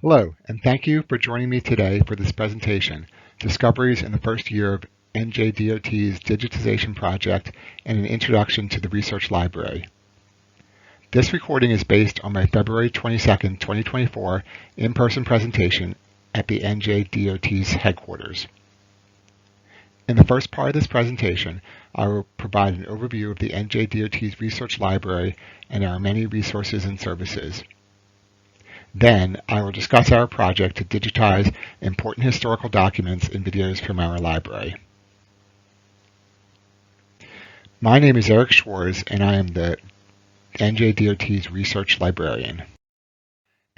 Hello, and thank you for joining me today for this presentation, Discoveries in the First Year of NJDOT's Digitization Project and an Introduction to the Research Library. This recording is based on my February 22, 2024 in-person presentation at the NJDOT's headquarters. In the first part of this presentation, I will provide an overview of the NJDOT's Research Library and our many resources and services. Then, I will discuss our project to digitize important historical documents and videos from our library. My name is Eric Schwarz, and I am the NJDOT's Research Librarian.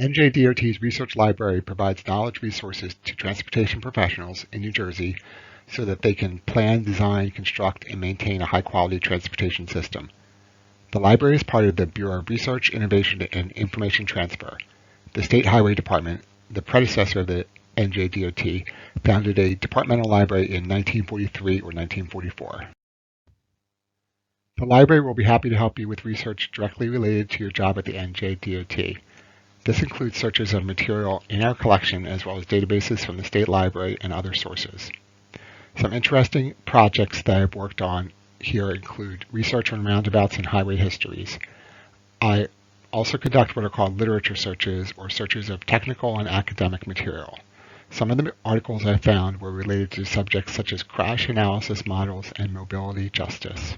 NJDOT's Research Library provides knowledge resources to transportation professionals in New Jersey so that they can plan, design, construct, and maintain a high-quality transportation system. The library is part of the Bureau of Research, Innovation, and Information Transfer. The State Highway Department, the predecessor of the NJDOT, founded a departmental library in 1943 or 1944. The library will be happy to help you with research directly related to your job at the NJDOT. This includes searches of material in our collection as well as databases from the State Library and other sources. Some interesting projects that I've worked on here include research on roundabouts and highway histories. I also conduct what are called literature searches or searches of technical and academic material. Some of the articles I found were related to subjects such as crash analysis models and mobility justice.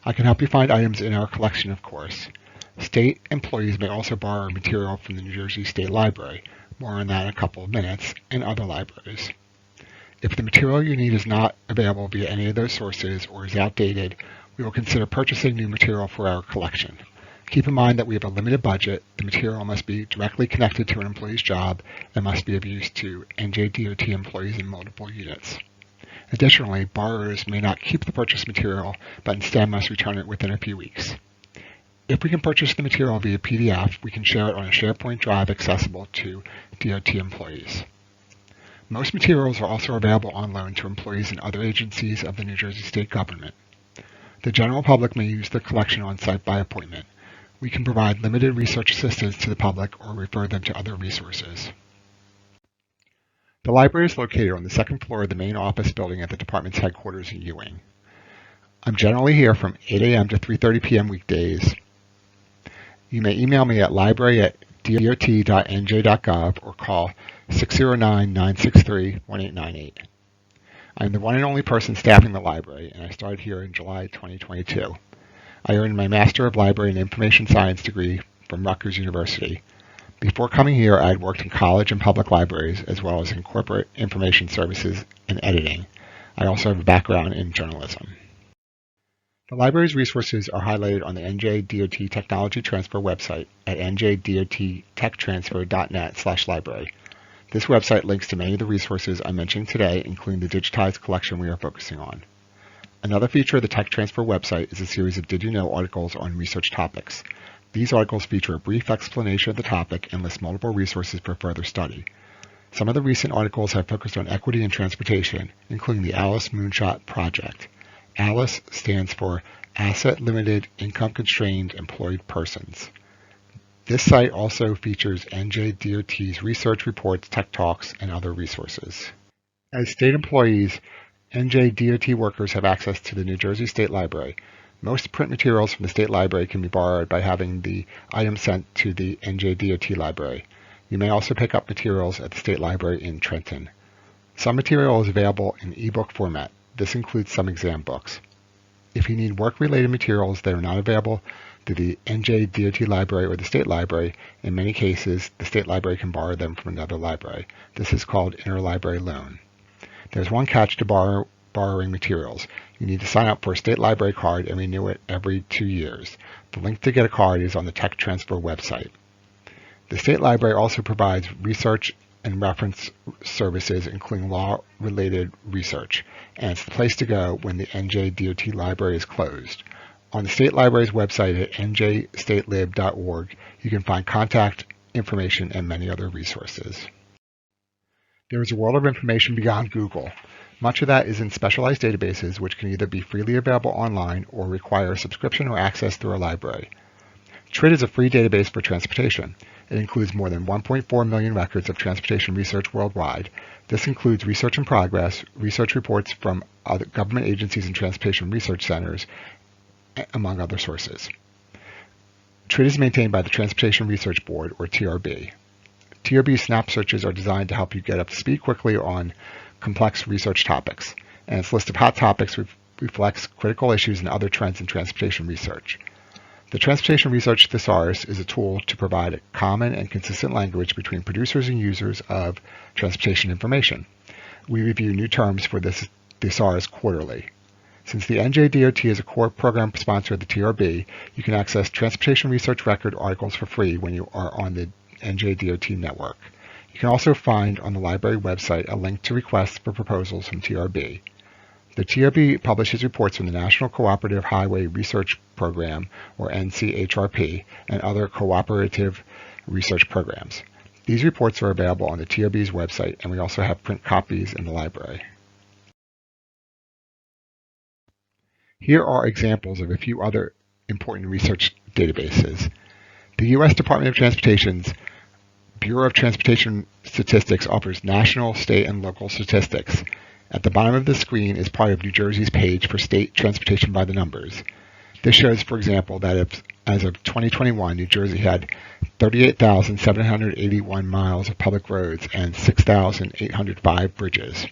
I can help you find items in our collection, of course. State employees may also borrow material from the New Jersey State Library, more on that in a couple of minutes, and other libraries. If the material you need is not available via any of those sources or is outdated, we will consider purchasing new material for our collection. Keep in mind that we have a limited budget. The material must be directly connected to an employee's job and must be of use to NJDOT employees in multiple units. Additionally, borrowers may not keep the purchased material, but instead must return it within a few weeks. If we can purchase the material via PDF, we can share it on a SharePoint drive accessible to DOT employees. Most materials are also available on loan to employees in other agencies of the New Jersey State government. The general public may use the collection on site by appointment. We can provide limited research assistance to the public or refer them to other resources. The library is located on the second floor of the main office building at the department's headquarters in Ewing. I'm generally here from 8 a.m. to 3:30 p.m. weekdays. You may email me at library@dot.nj.gov or call 609-963-1898. I'm the one and only person staffing the library, and I started here in July 2022. I earned my Master of Library and Information Science degree from Rutgers University. Before coming here, I had worked in college and public libraries, as well as in corporate information services and editing. I also have a background in journalism. The library's resources are highlighted on the NJDOT Technology Transfer website at njdottechtransfer.net/library. This website links to many of the resources I mentioned today, including the digitized collection we are focusing on. Another feature of the Tech Transfer website is a series of Did You Know articles on research topics. These articles feature a brief explanation of the topic and list multiple resources for further study. Some of the recent articles have focused on equity in transportation, including the ALICE Moonshot Project. ALICE stands for Asset Limited Income Constrained Employed Persons. This site also features NJDOT's research reports, tech talks, and other resources. As state employees, NJDOT workers have access to the New Jersey State Library. Most print materials from the State Library can be borrowed by having the items sent to the NJDOT Library. You may also pick up materials at the State Library in Trenton. Some material is available in ebook format. This includes some exam books. If you need work-related materials that are not available to the NJDOT Library or the State Library, in many cases, the State Library can borrow them from another library. This is called interlibrary loan. There's one catch to borrowing materials. You need to sign up for a State Library card and renew it every 2 years. The link to get a card is on the Tech Transfer website. The State Library also provides research and reference services, including law-related research, and it's the place to go when the NJDOT Library is closed. On the State Library's website at njstatelib.org, you can find contact information and many other resources. There is a world of information beyond Google. Much of that is in specialized databases, which can either be freely available online or require a subscription or access through a library. TRID is a free database for transportation. It includes more than 1.4 million records of transportation research worldwide. This includes research in progress, research reports from other government agencies and transportation research centers, among other sources. TRID is maintained by the Transportation Research Board, or TRB. TRB snap searches are designed to help you get up to speed quickly on complex research topics, and its list of hot topics reflects critical issues and other trends in transportation research. The Transportation Research Thesaurus is a tool to provide a common and consistent language between producers and users of transportation information. We review new terms for this thesaurus quarterly. Since the NJDOT is a core program sponsor of the TRB, you can access transportation research record articles for free when you are on the NJDOT network. You can also find on the library website a link to requests for proposals from TRB. The TRB publishes reports from the National Cooperative Highway Research Program, or NCHRP, and other cooperative research programs. These reports are available on the TRB's website, and we also have print copies in the library. Here are examples of a few other important research databases. The U.S. Department of Transportation's Bureau of Transportation Statistics offers national, state, and local statistics. At the bottom of the screen is part of New Jersey's page for state transportation by the numbers. This shows, for example, that as of 2021, New Jersey had 38,781 miles of public roads and 6,805 bridges.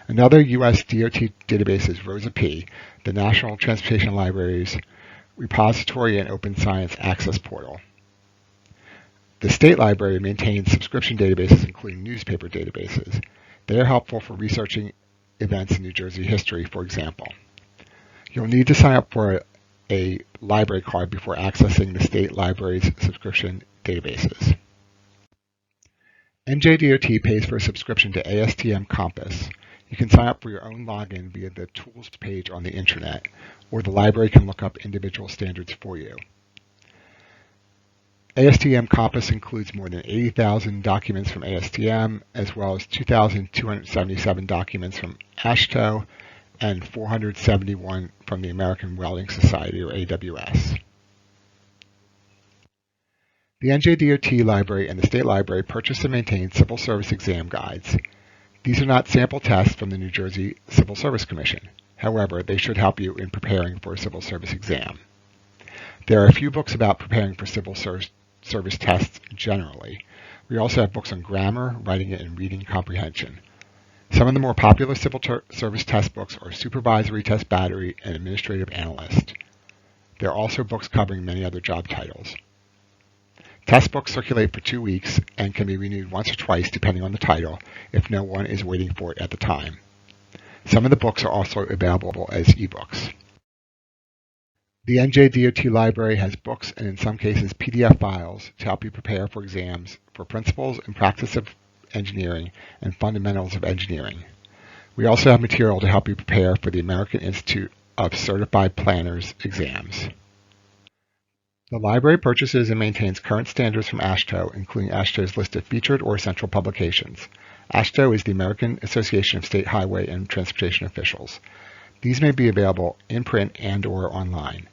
Another U.S. DOT database is ROSA P, the National Transportation Library's repository and open science access portal. The State Library maintains subscription databases, including newspaper databases. They are helpful for researching events in New Jersey history, for example. You'll need to sign up for a library card before accessing the State Library's subscription databases. NJDOT pays for a subscription to ASTM Compass. You can sign up for your own login via the Tools page on the Intranet, or the library can look up individual standards for you. ASTM Compass includes more than 80,000 documents from ASTM, as well as 2,277 documents from AASHTO and 471 from the American Welding Society, or AWS. The NJDOT Library and the State Library purchase and maintain civil service exam guides. These are not sample tests from the New Jersey Civil Service Commission. However, they should help you in preparing for a civil service exam. There are a few books about preparing for civil service tests generally. We also have books on grammar, writing, and reading comprehension. Some of the more popular civil service test books are Supervisory Test Battery and Administrative Analyst. There are also books covering many other job titles. Test books circulate for 2 weeks and can be renewed once or twice depending on the title if no one is waiting for it at the time. Some of the books are also available as ebooks. The NJDOT Library has books and in some cases PDF files to help you prepare for exams for principles and practice of engineering and fundamentals of engineering. We also have material to help you prepare for the American Institute of Certified Planners exams. The library purchases and maintains current standards from AASHTO, including AASHTO's list of featured or essential publications. AASHTO is the American Association of State Highway and Transportation Officials. These may be available in print and/or online.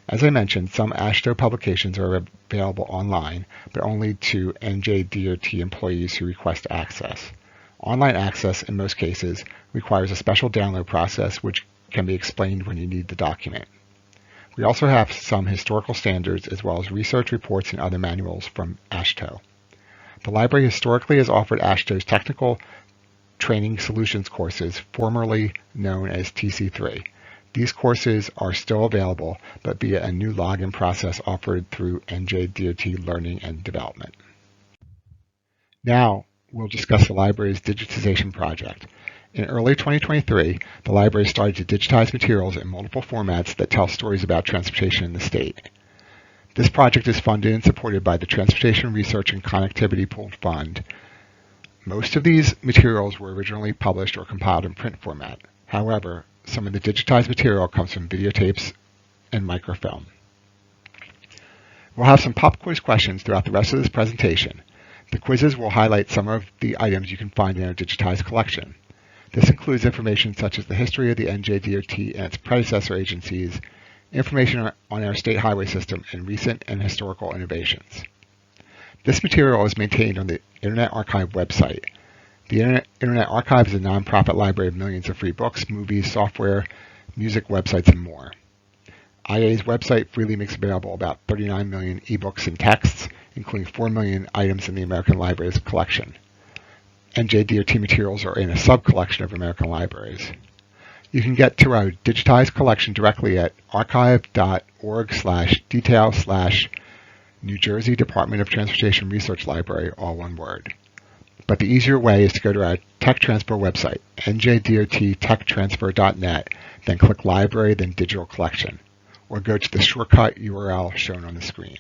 As I mentioned, some AASHTO publications are available online, but only to NJDOT employees who request access. Online access, in most cases, requires a special download process which can be explained when you need the document. We also have some historical standards as well as research reports and other manuals from AASHTO. The library historically has offered AASHTO's Technical Training Solutions courses, formerly known as TC3. These courses are still available, but via a new login process offered through NJDOT Learning and Development. Now, we'll discuss the library's digitization project. In early 2023, the library started to digitize materials in multiple formats that tell stories about transportation in the state. This project is funded and supported by the Transportation Research and Connectivity Pooled Fund. Most of these materials were originally published or compiled in print format. However, some of the digitized material comes from videotapes and microfilm. We'll have some pop quiz questions throughout the rest of this presentation. The quizzes will highlight some of the items you can find in our digitized collection. This includes information such as the history of the NJDOT and its predecessor agencies, information on our state highway system, and recent and historical innovations. This material is maintained on the Internet Archive website. The Internet Archive is a nonprofit library of millions of free books, movies, software, music, websites, and more. IA's website freely makes available about 39 million ebooks and texts, including 4 million items in the American Library's collection. NJDOT materials are in a sub-collection of American libraries. You can get to our digitized collection directly at archive.org/detail/New Jersey Department of Transportation Research Library, all one word. But the easier way is to go to our tech transfer website, njdot.techtransfer.net, then click Library, then Digital Collection, or go to the shortcut URL shown on the screen.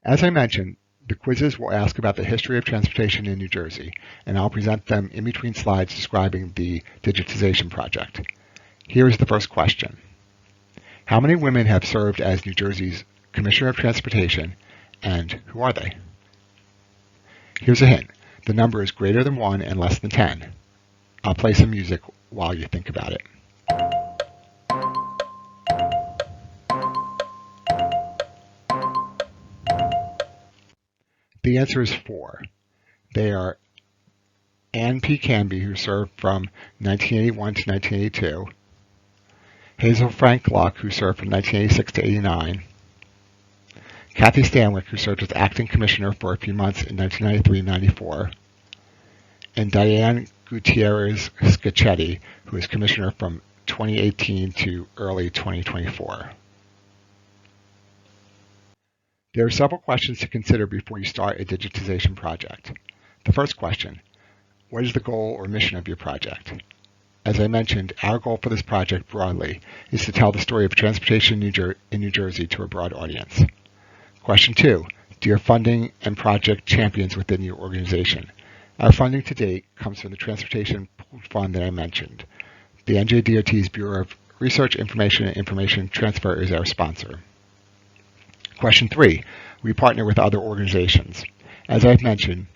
As I mentioned, the quizzes will ask about the history of transportation in New Jersey, and I'll present them in between slides describing the digitization project. Here is the first question. How many women have served as New Jersey's Commissioner of Transportation, and who are they? Here's a hint. The number is greater than 1 and less than 10. I'll play some music while you think about it. The answer is 4. They are Ann P. Canby, who served from 1981 to 1982, Hazel Frank Gluck, who served from 1986 to 89, Kathy Stanwyck, who served as acting commissioner for a few months in 1993 and 94, and Diane Gutierrez Scacchetti, who is commissioner from 2018 to early 2024. There are several questions to consider before you start a digitization project. The first question, what is the goal or mission of your project? As I mentioned, our goal for this project broadly is to tell the story of transportation in New Jersey to a broad audience. Question 2, do you have funding and project champions within your organization? Our funding to date comes from the Transportation Pooled Fund that I mentioned. The NJDOT's Bureau of Research, Information, and Information Transfer is our sponsor. Question 3, we partner with other organizations. As I've mentioned,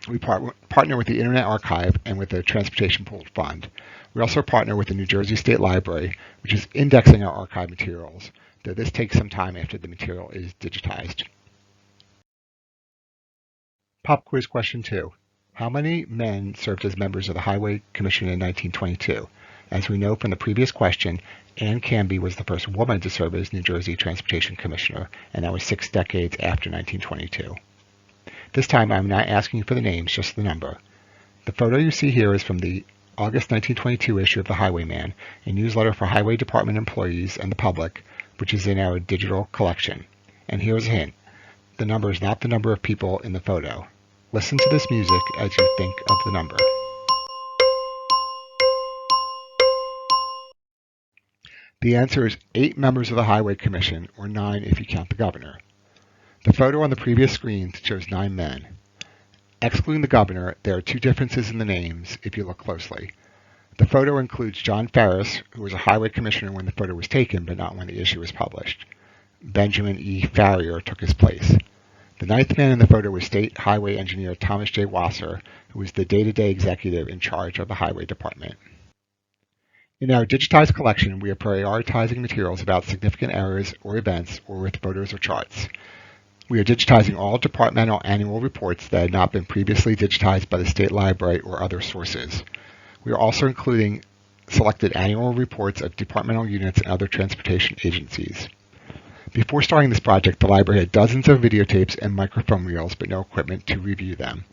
we partner with the Internet Archive and with the Transportation Pooled Fund. We also partner with the New Jersey State Library, which is indexing our archive materials, though this takes some time after the material is digitized. Pop quiz question 2. How many men served as members of the Highway Commission in 1922? As we know from the previous question, Ann Canby was the first woman to serve as New Jersey Transportation Commissioner, and that was 6 decades after 1922. This time I'm not asking you for the names, just the number. The photo you see here is from the August 1922 issue of The Highwayman, a newsletter for Highway Department employees and the public, which is in our digital collection. And here's a hint. The number is not the number of people in the photo. Listen to this music as you think of the number. The answer is 8 members of the Highway Commission, or 9 if you count the governor. The photo on the previous screen shows 9 men. Excluding the governor, there are 2 differences in the names if you look closely. The photo includes John Ferris, who was a highway commissioner when the photo was taken, but not when the issue was published. Benjamin E. Farrier took his place. The 9th man in the photo was State Highway Engineer Thomas J. Wasser, who was the day-to-day executive in charge of the Highway Department. In our digitized collection, we are prioritizing materials about significant errors or events or with photos or charts. We are digitizing all departmental annual reports that had not been previously digitized by the State Library or other sources. We are also including selected annual reports of departmental units and other transportation agencies. Before starting this project, the library had dozens of videotapes and microfilm reels, but no equipment to review them.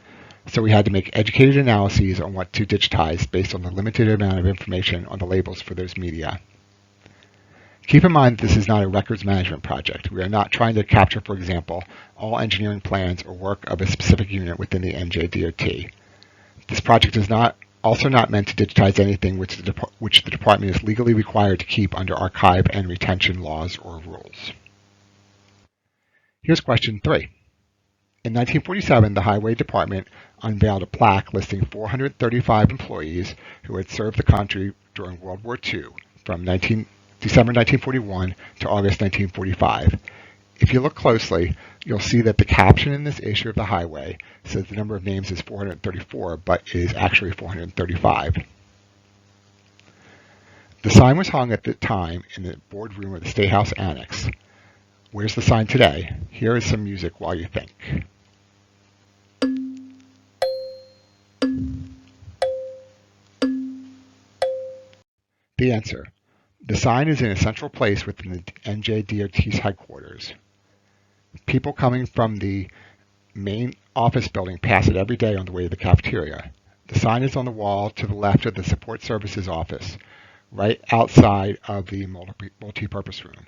So we had to make educated analyses on what to digitize based on the limited amount of information on the labels for those media. Keep in mind that this is not a records management project. We are not trying to capture, for example, all engineering plans or work of a specific unit within the NJDOT. This project is also not meant to digitize anything which the department is legally required to keep under archive and retention laws or rules. Here's question 3. In 1947, the Highway Department unveiled a plaque listing 435 employees who had served the country during World War II from December 1941 to August 1945. If you look closely, you'll see that the caption in this issue of the Highway says the number of names is 434, but is actually 435. The sign was hung at the time in the boardroom of the State House Annex. Where's the sign today? Here is some music while you think. The answer. The sign is in a central place within the NJDOT's headquarters. People coming from the main office building pass it every day on the way to the cafeteria. The sign is on the wall to the left of the Support Services office, right outside of the multi-purpose room.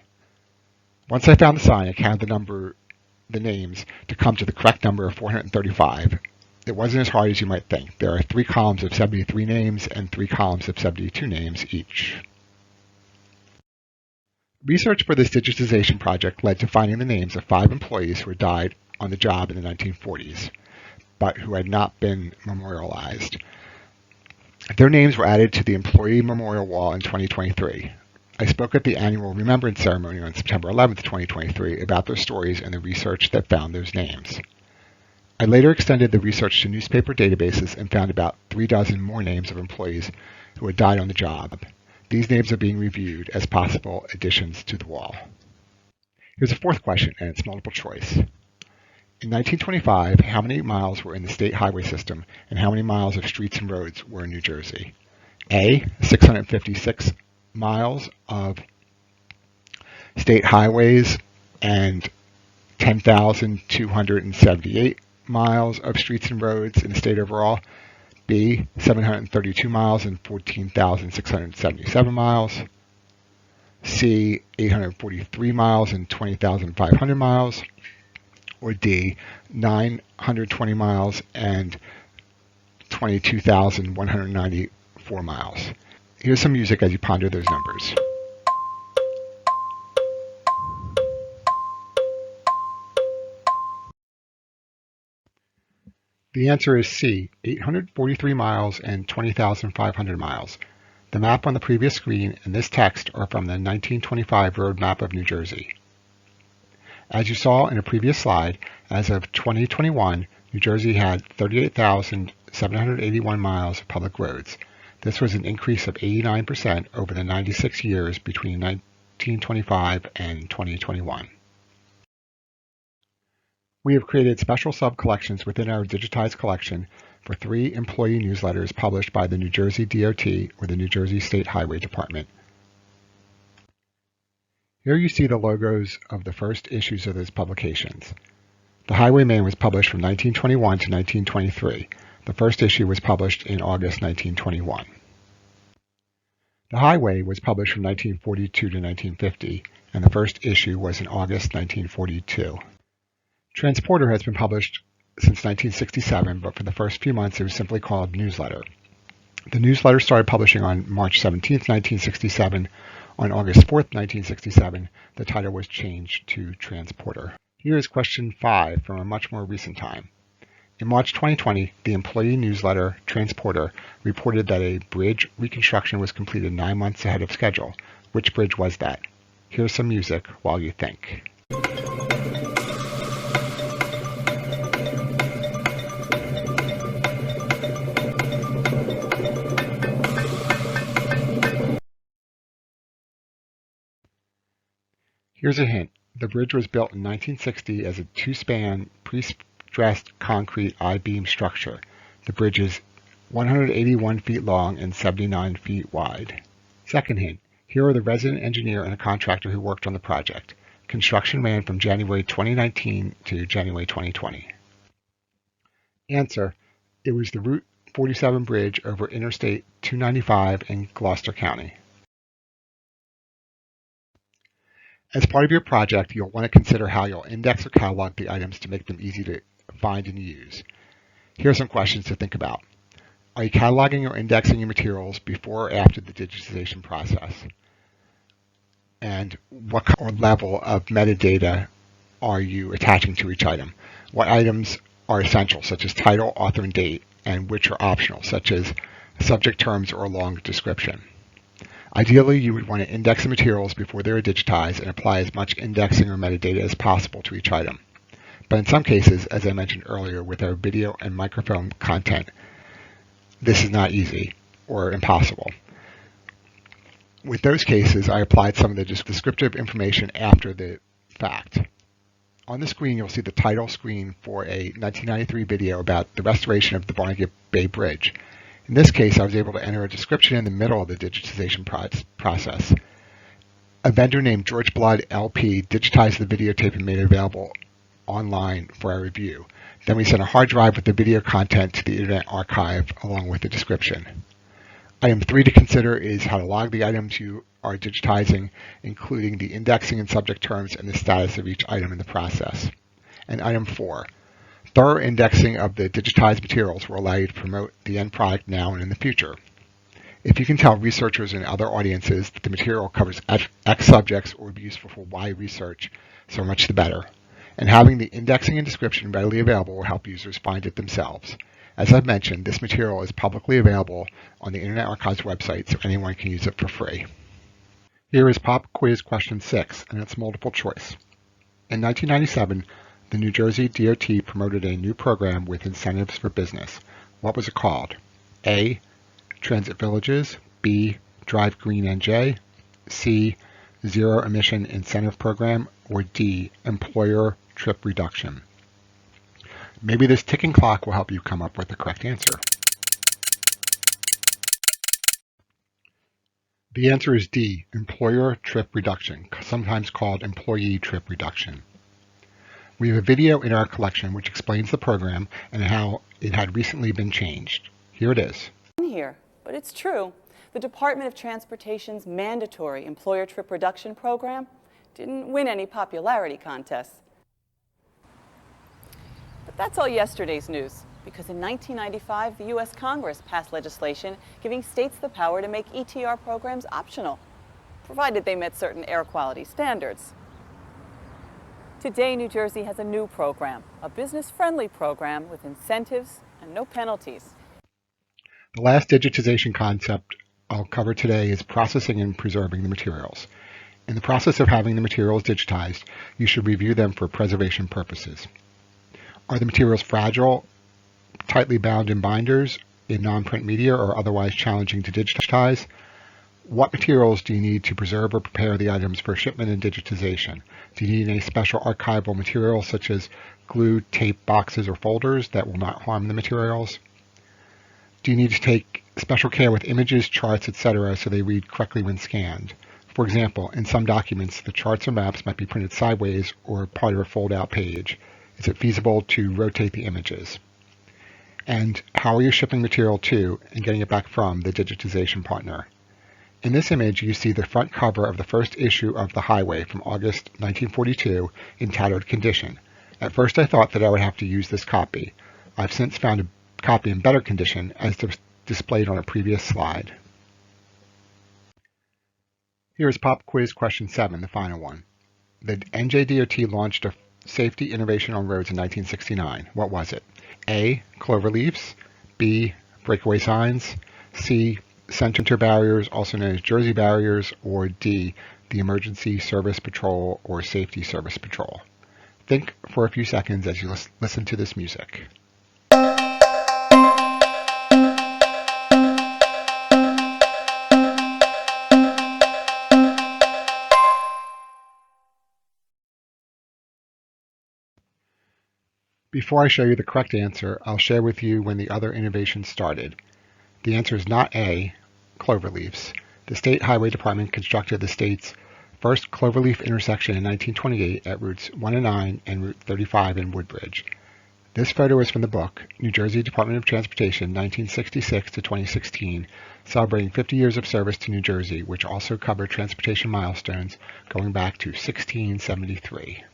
Once I found the sign, I counted the names to come to the correct number of 435. It wasn't as hard as you might think. There are 3 columns of 73 names and 3 columns of 72 names each. Research for this digitization project led to finding the names of 5 employees who had died on the job in the 1940s, but who had not been memorialized. Their names were added to the Employee Memorial Wall in 2023. I spoke at the annual Remembrance Ceremony on September 11, 2023, about their stories and the research that found those names. I later extended the research to newspaper databases and found about 3 dozen more names of employees who had died on the job. These names are being reviewed as possible additions to the wall. Here's a 4th question, and it's multiple choice. In 1925, how many miles were in the state highway system, and how many miles of streets and roads were in New Jersey? A, 656 miles of state highways and 10,278 miles of streets and roads in the state overall. B, 732 miles and 14,677 miles. C, 843 miles and 20,500 miles. Or D, 920 miles and 22,194 miles. Here's some music as you ponder those numbers. The answer is C, 843 miles and 20,500 miles. The map on the previous screen and this text are from the 1925 road map of New Jersey. As you saw in a previous slide, as of 2021, New Jersey had 38,781 miles of public roads. This was an increase of 89% over the 96 years between 1925 and 2021. We have created special sub-collections within our digitized collection for 3 employee newsletters published by the New Jersey DOT or the New Jersey State Highway Department. Here you see the logos of the first issues of those publications. The Highwayman was published from 1921 to 1923. The first issue was published in August 1921. The Highway was published from 1942 to 1950, and the first issue was in August 1942. Transporter has been published since 1967, but for the first few months it was simply called Newsletter. The newsletter started publishing on March 17, 1967. On August 4, 1967, the title was changed to Transporter. Here is question 5 from a much more recent time. In March 2020, the employee newsletter Transporter reported that a bridge reconstruction was completed 9 months ahead of schedule. Which bridge was that? Here's some music while you think. Here's a hint. The bridge was built in 1960 as a 2-span, pre-stressed concrete I-beam structure. The bridge is 181 feet long and 79 feet wide. Second hint. Here are the resident engineer and a contractor who worked on the project. Construction ran from January 2019 to January 2020. Answer. It was the Route 47 bridge over Interstate 295 in Gloucester County. As part of your project, you'll want to consider how you'll index or catalog the items to make them easy to find and use. Here are some questions to think about. Are you cataloging or indexing your materials before or after the digitization process? And what level of metadata are you attaching to each item? What items are essential, such as title, author, and date, and which are optional, such as subject terms or a long description? Ideally, you would want to index the materials before they are digitized and apply as much indexing or metadata as possible to each item. But in some cases, as I mentioned earlier with our video and microfilm content, this is not easy or impossible. With those cases, I applied some of the descriptive information after the fact. On the screen, you'll see the title screen for a 1993 video about the restoration of the Barnegat Bay Bridge. In this case, I was able to enter a description in the middle of the digitization process. A vendor named George Blood LP digitized the videotape and made it available online for our review. Then we sent a hard drive with the video content to the Internet Archive along with the description. Item 3 to consider is how to log the items you are digitizing, including the indexing and subject terms and the status of each item in the process. And item 4, thorough indexing of the digitized materials will allow you to promote the end product now and in the future. If you can tell researchers and other audiences that the material covers X subjects or will be useful for Y research, so much the better. And having the indexing and description readily available will help users find it themselves. As I've mentioned, this material is publicly available on the Internet Archive's website, so anyone can use it for free. Here is Pop Quiz Question 6, and it's multiple choice. In 1997, the New Jersey DOT promoted a new program with incentives for business. What was it called? A. Transit Villages. B. Drive Green NJ. C. Zero Emission Incentive Program. Or D. Employer Trip Reduction. Maybe this ticking clock will help you come up with the correct answer. The answer is D, Employer Trip Reduction, sometimes called Employee Trip Reduction. We have a video in our collection which explains the program and how it had recently been changed. Here it is. Here, but it's true. The Department of Transportation's mandatory Employer Trip Reduction program didn't win any popularity contests. But that's all yesterday's news, because in 1995, the U.S. Congress passed legislation giving states the power to make ETR programs optional, provided they met certain air quality standards. Today, New Jersey has a new program, a business-friendly program with incentives and no penalties. The last digitization concept I'll cover today is processing and preserving the materials. In the process of having the materials digitized, you should review them for preservation purposes. Are the materials fragile, tightly bound in binders, in non-print media, or otherwise challenging to digitize? What materials do you need to preserve or prepare the items for shipment and digitization? Do you need any special archival materials such as glue, tape, boxes, or folders that will not harm the materials? Do you need to take special care with images, charts, etc. so they read correctly when scanned? For example, in some documents, the charts or maps might be printed sideways or part of a fold-out page. Is it feasible to rotate the images? And how are you shipping material to and getting it back from the digitization partner? In this image, you see the front cover of the first issue of The Highway from August 1942 in tattered condition. At first I thought that I would have to use this copy. I've since found a copy in better condition as displayed on a previous slide. Here is Pop Quiz Question 7, the final one. The NJDOT launched a safety innovation on roads in 1969. What was it? A. Clover leaves. B. Breakaway signs. C. Center barriers, also known as Jersey barriers. Or D. The Emergency Service Patrol or Safety Service Patrol. Think for a few seconds as you listen to this music. Before I show you the correct answer, I'll share with you when the other innovation started. The answer is not A, cloverleafs. The State Highway Department constructed the state's first cloverleaf intersection in 1928 at routes 1 and 9 and Route 35 in Woodbridge. This photo is from the book, New Jersey Department of Transportation, 1966 to 2016, celebrating 50 years of service to New Jersey, which also covered transportation milestones going back to 1673.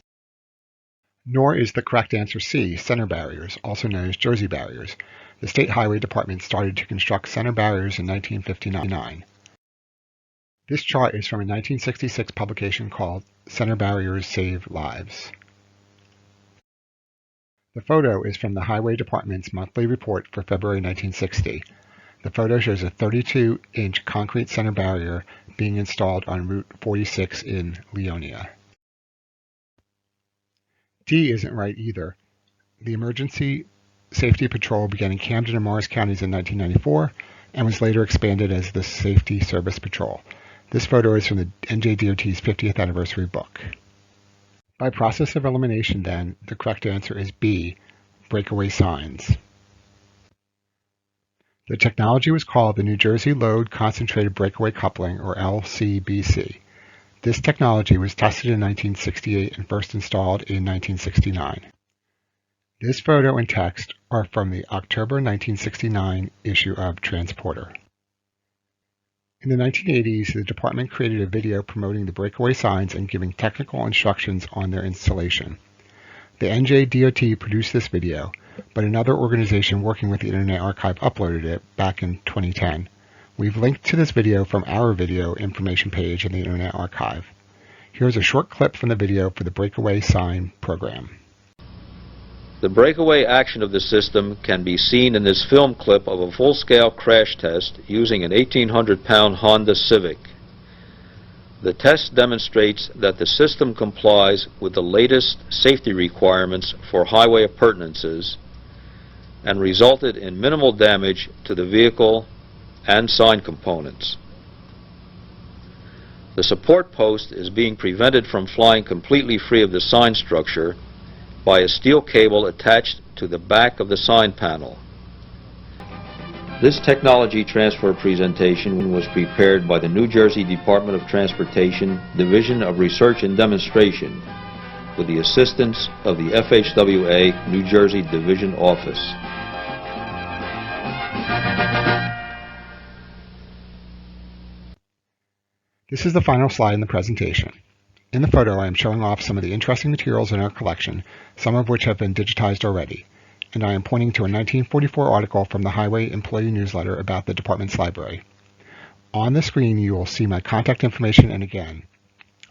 Nor is the correct answer C, center barriers, also known as Jersey barriers. The State Highway Department started to construct center barriers in 1959. This chart is from a 1966 publication called Center Barriers Save Lives. The photo is from the Highway Department's monthly report for February 1960. The photo shows a 32-inch concrete center barrier being installed on Route 46 in Leonia. D isn't right either. The Emergency Safety Patrol began in Camden and Morris counties in 1994 and was later expanded as the Safety Service Patrol. This photo is from the NJDOT's 50th anniversary book. By process of elimination, then, the correct answer is B, breakaway signs. The technology was called the New Jersey Load Concentrated Breakaway Coupling, or LCBC. This technology was tested in 1968 and first installed in 1969. This photo and text are from the October 1969 issue of Transporter. In the 1980s, the department created a video promoting the breakaway signs and giving technical instructions on their installation. The NJDOT produced this video, but another organization working with the Internet Archive uploaded it back in 2010. We've linked to this video from our video information page in the Internet Archive. Here's a short clip from the video for the breakaway sign program. The breakaway action of the system can be seen in this film clip of a full-scale crash test using an 1,800-pound Honda Civic. The test demonstrates that the system complies with the latest safety requirements for highway appurtenances and resulted in minimal damage to the vehicle and sign components. The support post is being prevented from flying completely free of the sign structure by a steel cable attached to the back of the sign panel. This technology transfer presentation was prepared by the New Jersey Department of Transportation Division of Research and Demonstration with the assistance of the FHWA New Jersey Division Office. This is the final slide in the presentation. In the photo, I am showing off some of the interesting materials in our collection, some of which have been digitized already, and I am pointing to a 1944 article from the Highway Employee Newsletter about the department's library. On the screen, you will see my contact information and, again,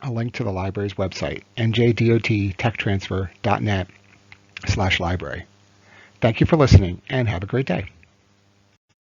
a link to the library's website, njdotTechTransfer.net/library. Thank you for listening, and have a great day.